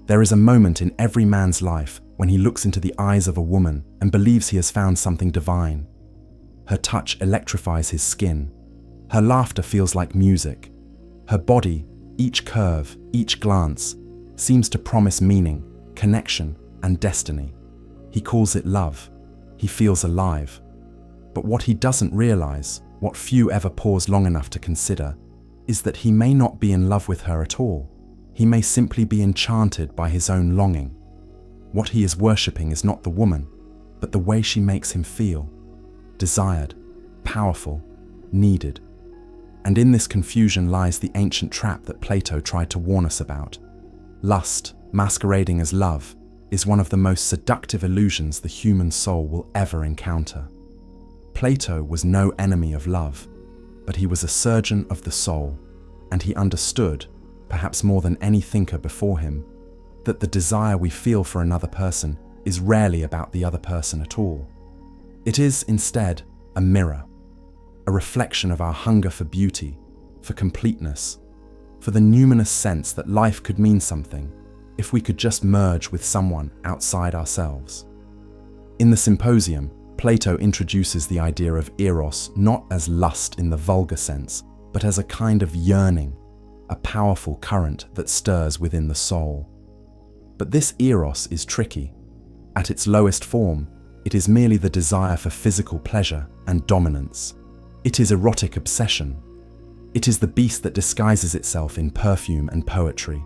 There is a moment in every man's life when he looks into the eyes of a woman and believes he has found something divine. Her touch electrifies his skin. Her laughter feels like music. Her body, each curve, each glance, seems to promise meaning, connection, and destiny. He calls it love. He feels alive. But what he doesn't realize, what few ever pause long enough to consider, is that he may not be in love with her at all. He may simply be enchanted by his own longing. What he is worshipping is not the woman, but the way she makes him feel. Desired, powerful, needed. And in this confusion lies the ancient trap that Plato tried to warn us about. Lust, masquerading as love, is one of the most seductive illusions the human soul will ever encounter. Plato was no enemy of love, but he was a surgeon of the soul, and he understood, perhaps more than any thinker before him, that the desire we feel for another person is rarely about the other person at all. It is, instead, a mirror, a reflection of our hunger for beauty, for completeness, for the numinous sense that life could mean something if we could just merge with someone outside ourselves. In the Symposium, Plato introduces the idea of eros not as lust in the vulgar sense, but as a kind of yearning, a powerful current that stirs within the soul. But this eros is tricky. At its lowest form, it is merely the desire for physical pleasure and dominance. It is erotic obsession. It is the beast that disguises itself in perfume and poetry.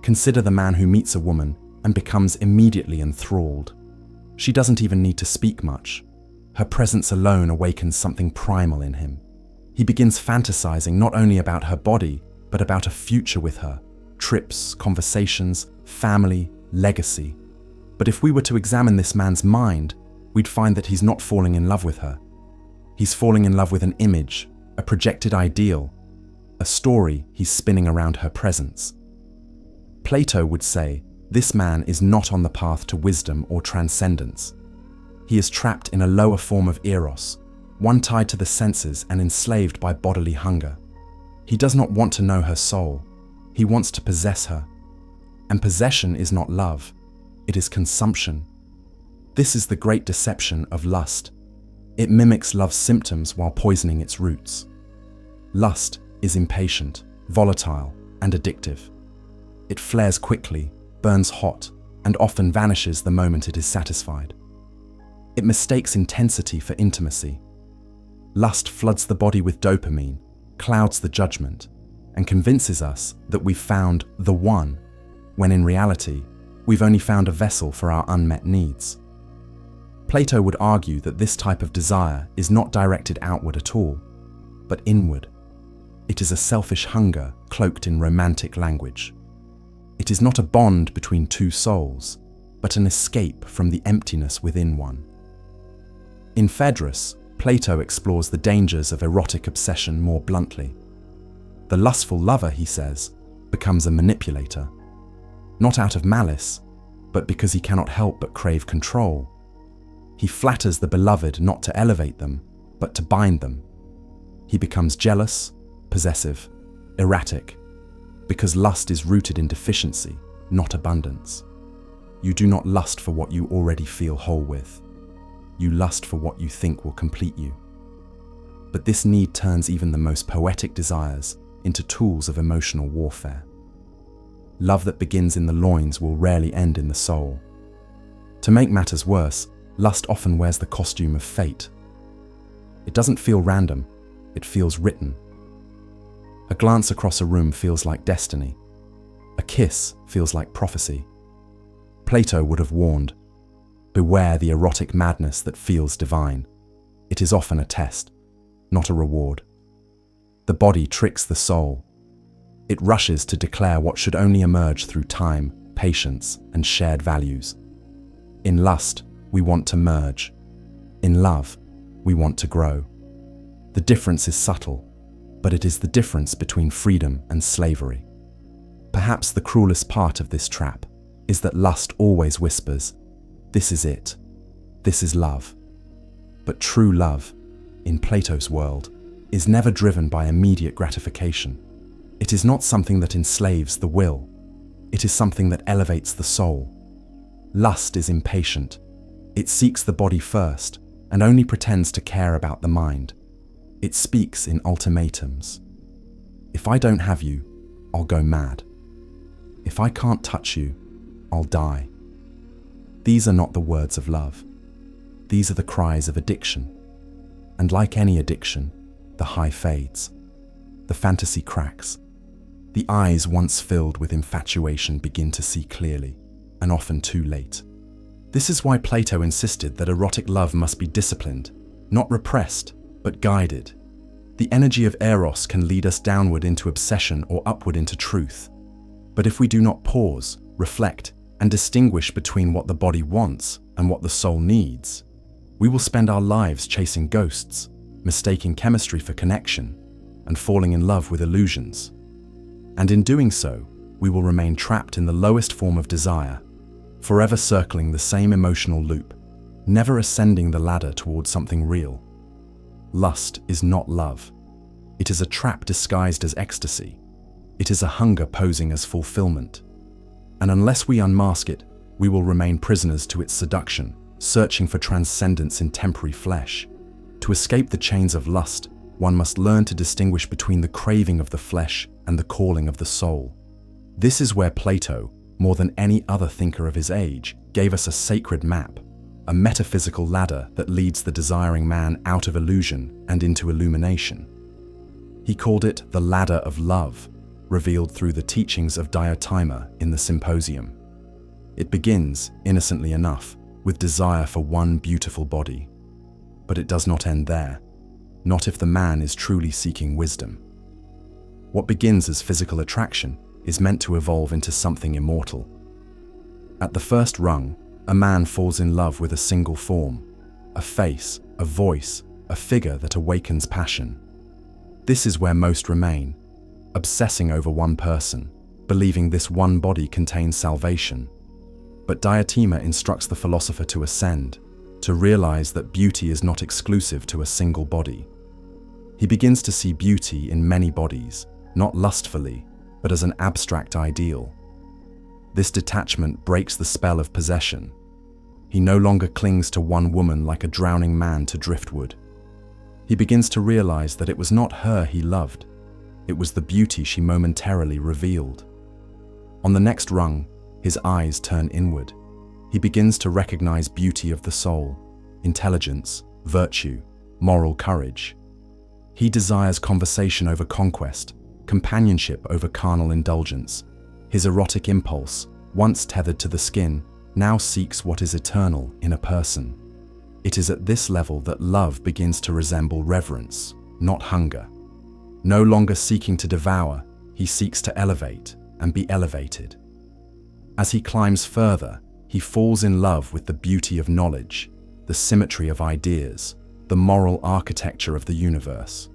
Consider the man who meets a woman and becomes immediately enthralled. She doesn't even need to speak much. Her presence alone awakens something primal in him. He begins fantasizing not only about her body, but about a future with her, trips, conversations, family, legacy. But if we were to examine this man's mind, we'd find that he's not falling in love with her. He's falling in love with an image, a projected ideal, a story he's spinning around her presence. Plato would say, this man is not on the path to wisdom or transcendence. He is trapped in a lower form of eros, one tied to the senses and enslaved by bodily hunger. He does not want to know her soul. He wants to possess her. And possession is not love. It is consumption. This is the great deception of lust. It mimics love's symptoms while poisoning its roots. Lust is impatient, volatile, and addictive. It flares quickly, burns hot, and often vanishes the moment it is satisfied. It mistakes intensity for intimacy. Lust floods the body with dopamine, clouds the judgment, and convinces us that we've found the one, when in reality, we've only found a vessel for our unmet needs. Plato would argue that this type of desire is not directed outward at all, but inward. It is a selfish hunger cloaked in romantic language. It is not a bond between two souls, but an escape from the emptiness within one. In Phaedrus, Plato explores the dangers of erotic obsession more bluntly. The lustful lover, he says, becomes a manipulator, not out of malice, but because he cannot help but crave control. He flatters the beloved not to elevate them, but to bind them. He becomes jealous, possessive, erratic, because lust is rooted in deficiency, not abundance. You do not lust for what you already feel whole with. You lust for what you think will complete you. But this need turns even the most poetic desires into tools of emotional warfare. Love that begins in the loins will rarely end in the soul. To make matters worse, lust often wears the costume of fate. It doesn't feel random, it feels written. A glance across a room feels like destiny. A kiss feels like prophecy. Plato would have warned, beware the erotic madness that feels divine. It is often a test, not a reward. The body tricks the soul. It rushes to declare what should only emerge through time, patience, and shared values. In lust, we want to merge. In love, we want to grow. The difference is subtle, but it is the difference between freedom and slavery. Perhaps the cruelest part of this trap is that lust always whispers, this is it, this is love. But true love, in Plato's world, is never driven by immediate gratification. It is not something that enslaves the will. It is something that elevates the soul. Lust is impatient. It seeks the body first and only pretends to care about the mind. It speaks in ultimatums. If I don't have you, I'll go mad. If I can't touch you, I'll die. These are not the words of love. These are the cries of addiction. And like any addiction, the high fades. The fantasy cracks. The eyes once filled with infatuation begin to see clearly, and often too late. This is why Plato insisted that erotic love must be disciplined, not repressed, but guided. The energy of eros can lead us downward into obsession or upward into truth. But if we do not pause, reflect, and distinguish between what the body wants and what the soul needs, we will spend our lives chasing ghosts, mistaking chemistry for connection, and falling in love with illusions. And in doing so, we will remain trapped in the lowest form of desire, forever circling the same emotional loop, never ascending the ladder towards something real. Lust is not love. It is a trap disguised as ecstasy. It is a hunger posing as fulfillment. And unless we unmask it, we will remain prisoners to its seduction, searching for transcendence in temporary flesh. To escape the chains of lust, one must learn to distinguish between the craving of the flesh and the calling of the soul. This is where Plato, more than any other thinker of his age, gave us a sacred map, a metaphysical ladder that leads the desiring man out of illusion and into illumination. He called it the ladder of love, revealed through the teachings of Diotima in the Symposium. It begins, innocently enough, with desire for one beautiful body. But it does not end there, not if the man is truly seeking wisdom. What begins as physical attraction is meant to evolve into something immortal. At the first rung, a man falls in love with a single form, a face, a voice, a figure that awakens passion. This is where most remain, obsessing over one person, believing this one body contains salvation. But Diotima instructs the philosopher to ascend, to realize that beauty is not exclusive to a single body. He begins to see beauty in many bodies, not lustfully, but as an abstract ideal. This detachment breaks the spell of possession. He no longer clings to one woman like a drowning man to driftwood. He begins to realize that it was not her he loved, it was the beauty she momentarily revealed. On the next rung, his eyes turn inward. He begins to recognize beauty of the soul, intelligence, virtue, moral courage. He desires conversation over conquest, companionship over carnal indulgence. His erotic impulse, once tethered to the skin, now seeks what is eternal in a person. It is at this level that love begins to resemble reverence, not hunger. No longer seeking to devour, he seeks to elevate and be elevated. As he climbs further, he falls in love with the beauty of knowledge, the symmetry of ideas, the moral architecture of the universe.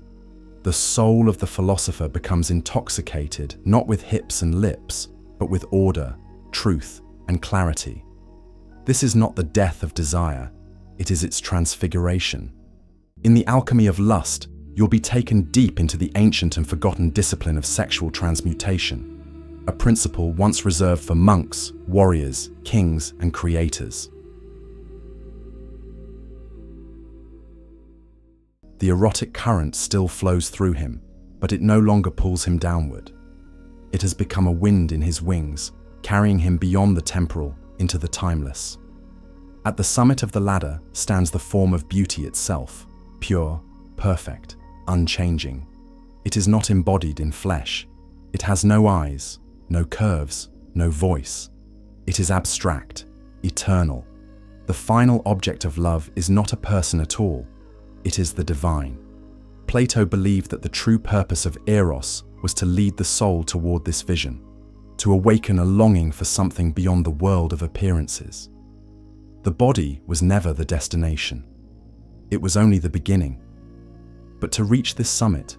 The soul of the philosopher becomes intoxicated not with hips and lips, but with order, truth, and clarity. This is not the death of desire, it is its transfiguration. In the alchemy of lust, you'll be taken deep into the ancient and forgotten discipline of sexual transmutation, a principle once reserved for monks, warriors, kings, and creators. The erotic current still flows through him, but it no longer pulls him downward. It has become a wind in his wings, carrying him beyond the temporal into the timeless. At the summit of the ladder stands the form of beauty itself, pure, perfect, unchanging. It is not embodied in flesh. It has no eyes, no curves, no voice. It is abstract, eternal. The final object of love is not a person at all. It is the divine. Plato believed that the true purpose of Eros was to lead the soul toward this vision, to awaken a longing for something beyond the world of appearances. The body was never the destination. It was only the beginning. But to reach this summit,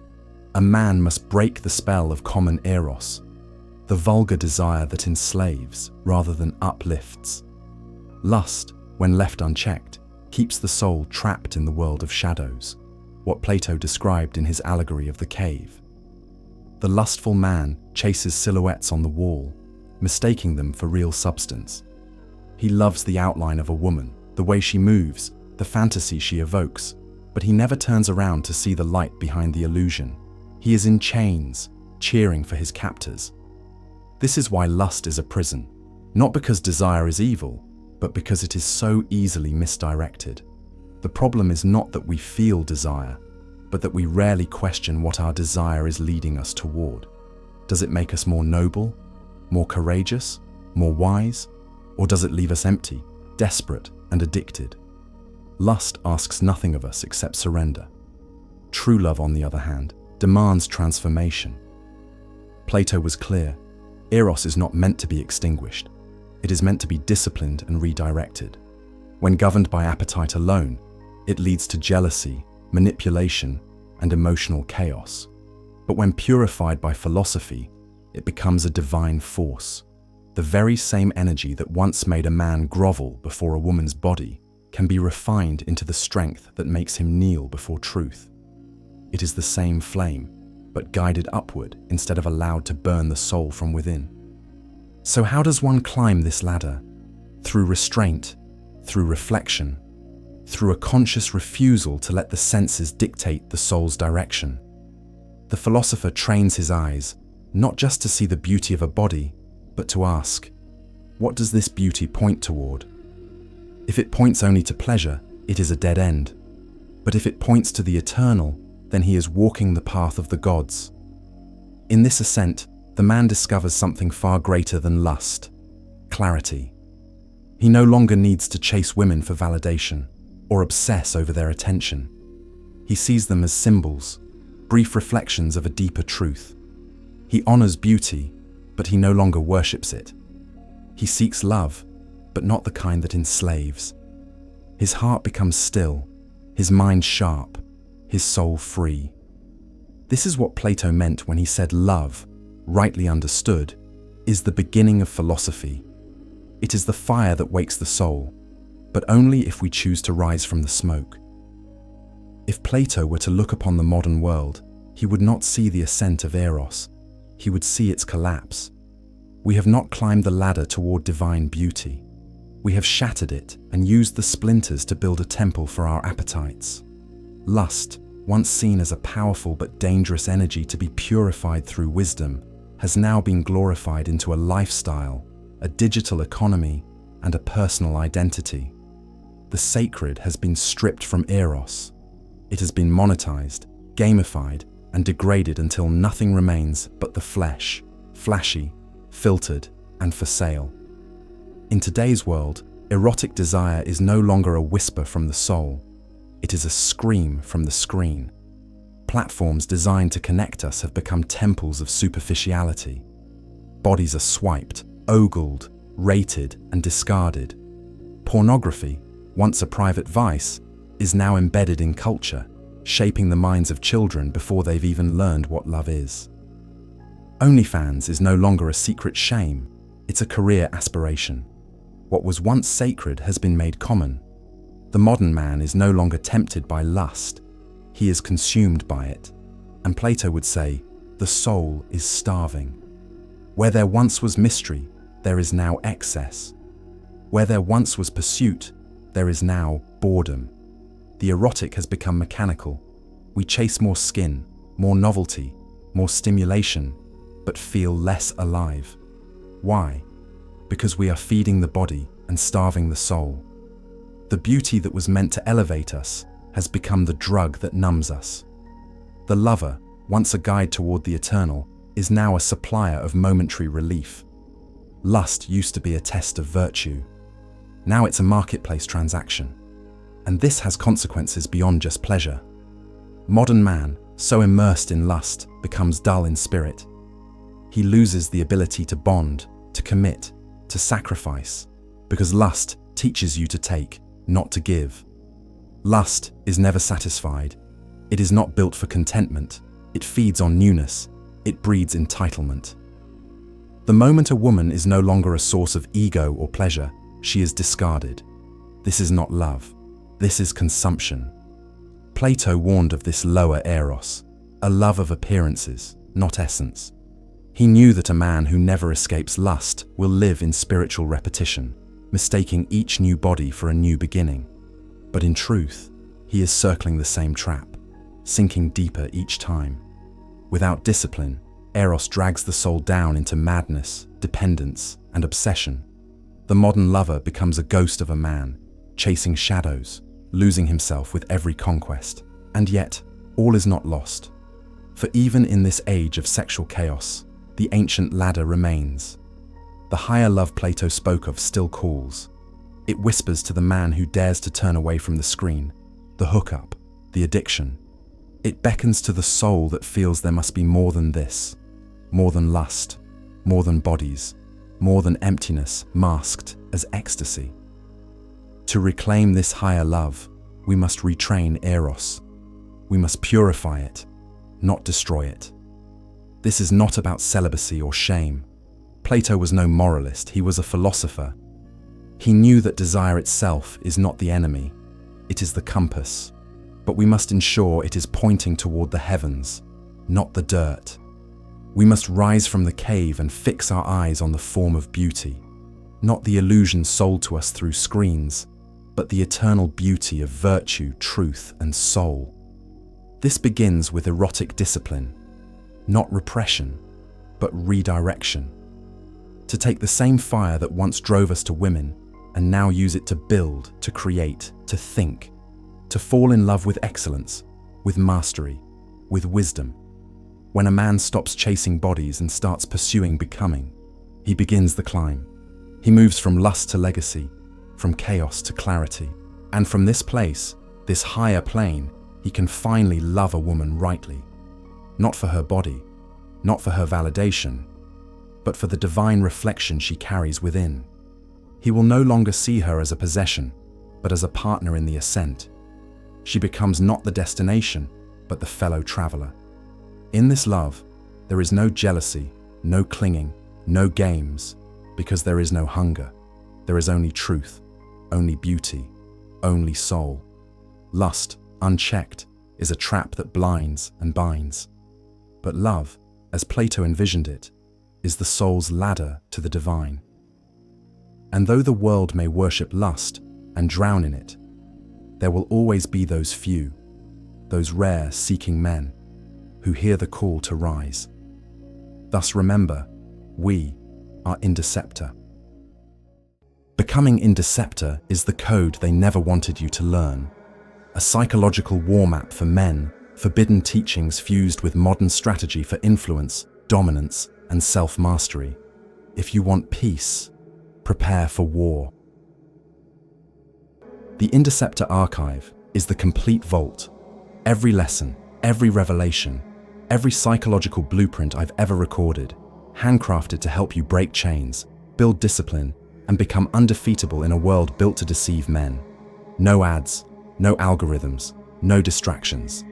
a man must break the spell of common Eros, the vulgar desire that enslaves rather than uplifts. Lust, when left unchecked, keeps the soul trapped in the world of shadows, what Plato described in his allegory of the cave. The lustful man chases silhouettes on the wall, mistaking them for real substance. He loves the outline of a woman, the way she moves, the fantasy she evokes, but he never turns around to see the light behind the illusion. He is in chains, cheering for his captors. This is why lust is a prison, not because desire is evil, but because it is so easily misdirected. The problem is not that we feel desire, but that we rarely question what our desire is leading us toward. Does it make us more noble, more courageous, more wise, or does it leave us empty, desperate, and addicted? Lust asks nothing of us except surrender. True love, on the other hand, demands transformation. Plato was clear. Eros is not meant to be extinguished. It is meant to be disciplined and redirected. When governed by appetite alone, it leads to jealousy, manipulation, and emotional chaos. But when purified by philosophy, it becomes a divine force. The very same energy that once made a man grovel before a woman's body can be refined into the strength that makes him kneel before truth. It is the same flame, but guided upward instead of allowed to burn the soul from within. So how does one climb this ladder? Through restraint, through reflection, through a conscious refusal to let the senses dictate the soul's direction. The philosopher trains his eyes, not just to see the beauty of a body, but to ask, what does this beauty point toward? If it points only to pleasure, it is a dead end. But if it points to the eternal, then he is walking the path of the gods. In this ascent, the man discovers something far greater than lust: clarity. He no longer needs to chase women for validation or obsess over their attention. He sees them as symbols, brief reflections of a deeper truth. He honors beauty, but he no longer worships it. He seeks love, but not the kind that enslaves. His heart becomes still, his mind sharp, his soul free. This is what Plato meant when he said love, rightly understood, is the beginning of philosophy. It is the fire that wakes the soul, but only if we choose to rise from the smoke. If Plato were to look upon the modern world, he would not see the ascent of Eros, he would see its collapse. We have not climbed the ladder toward divine beauty. We have shattered it and used the splinters to build a temple for our appetites. Lust, once seen as a powerful but dangerous energy to be purified through wisdom, has now been glorified into a lifestyle, a digital economy, and a personal identity. The sacred has been stripped from Eros. It has been monetized, gamified, and degraded until nothing remains but the flesh, flashy, filtered, and for sale. In today's world, erotic desire is no longer a whisper from the soul. It is a scream from the screen. Platforms designed to connect us have become temples of superficiality. Bodies are swiped, ogled, rated, and discarded. Pornography, once a private vice, is now embedded in culture, shaping the minds of children before they've even learned what love is. OnlyFans is no longer a secret shame, it's a career aspiration. What was once sacred has been made common. The modern man is no longer tempted by lust, he is consumed by it. And Plato would say, the soul is starving. Where there once was mystery, there is now excess. Where there once was pursuit, there is now boredom. The erotic has become mechanical. We chase more skin, more novelty, more stimulation, but feel less alive. Why? Because we are feeding the body and starving the soul. The beauty that was meant to elevate us has become the drug that numbs us. The lover, once a guide toward the eternal, is now a supplier of momentary relief. Lust used to be a test of virtue. Now it's a marketplace transaction. And this has consequences beyond just pleasure. Modern man, so immersed in lust, becomes dull in spirit. He loses the ability to bond, to commit, to sacrifice, because lust teaches you to take, not to give. Lust is never satisfied. It is not built for contentment. It feeds on newness. It breeds entitlement. The moment a woman is no longer a source of ego or pleasure, she is discarded. This is not love. This is consumption. Plato warned of this lower eros, a love of appearances, not essence. He knew that a man who never escapes lust will live in spiritual repetition, mistaking each new body for a new beginning. But in truth, he is circling the same trap, sinking deeper each time. Without discipline, Eros drags the soul down into madness, dependence, and obsession. The modern lover becomes a ghost of a man, chasing shadows, losing himself with every conquest. And yet, all is not lost. For even in this age of sexual chaos, the ancient ladder remains. The higher love Plato spoke of still calls. It whispers to the man who dares to turn away from the screen, the hookup, the addiction. It beckons to the soul that feels there must be more than this, more than lust, more than bodies, more than emptiness masked as ecstasy. To reclaim this higher love, we must retrain Eros. We must purify it, not destroy it. This is not about celibacy or shame. Plato was no moralist, he was a philosopher. He knew that desire itself is not the enemy, it is the compass. But we must ensure it is pointing toward the heavens, not the dirt. We must rise from the cave and fix our eyes on the form of beauty, not the illusion sold to us through screens, but the eternal beauty of virtue, truth, and soul. This begins with erotic discipline, not repression, but redirection. To take the same fire that once drove us to women and now use it to build, to create, to think, to fall in love with excellence, with mastery, with wisdom. When a man stops chasing bodies and starts pursuing becoming, he begins the climb. He moves from lust to legacy, from chaos to clarity. And from this place, this higher plane, he can finally love a woman rightly. Not for her body, not for her validation, but for the divine reflection she carries within. He will no longer see her as a possession, but as a partner in the ascent. She becomes not the destination, but the fellow traveler. In this love, there is no jealousy, no clinging, no games, because there is no hunger. There is only truth, only beauty, only soul. Lust, unchecked, is a trap that blinds and binds. But love, as Plato envisioned it, is the soul's ladder to the divine. And though the world may worship lust and drown in it, there will always be those few, those rare seeking men, who hear the call to rise. Thus remember, we are Indeceptor. Becoming Indeceptor is the code they never wanted you to learn. A psychological war map for men, forbidden teachings fused with modern strategy for influence, dominance, and self-mastery. If you want peace, prepare for war. The Indeceptor archive is the complete vault. Every lesson, every revelation, every psychological blueprint I've ever recorded, handcrafted to help you break chains, build discipline, and become undefeatable in a world built to deceive men. No ads, no algorithms, no distractions.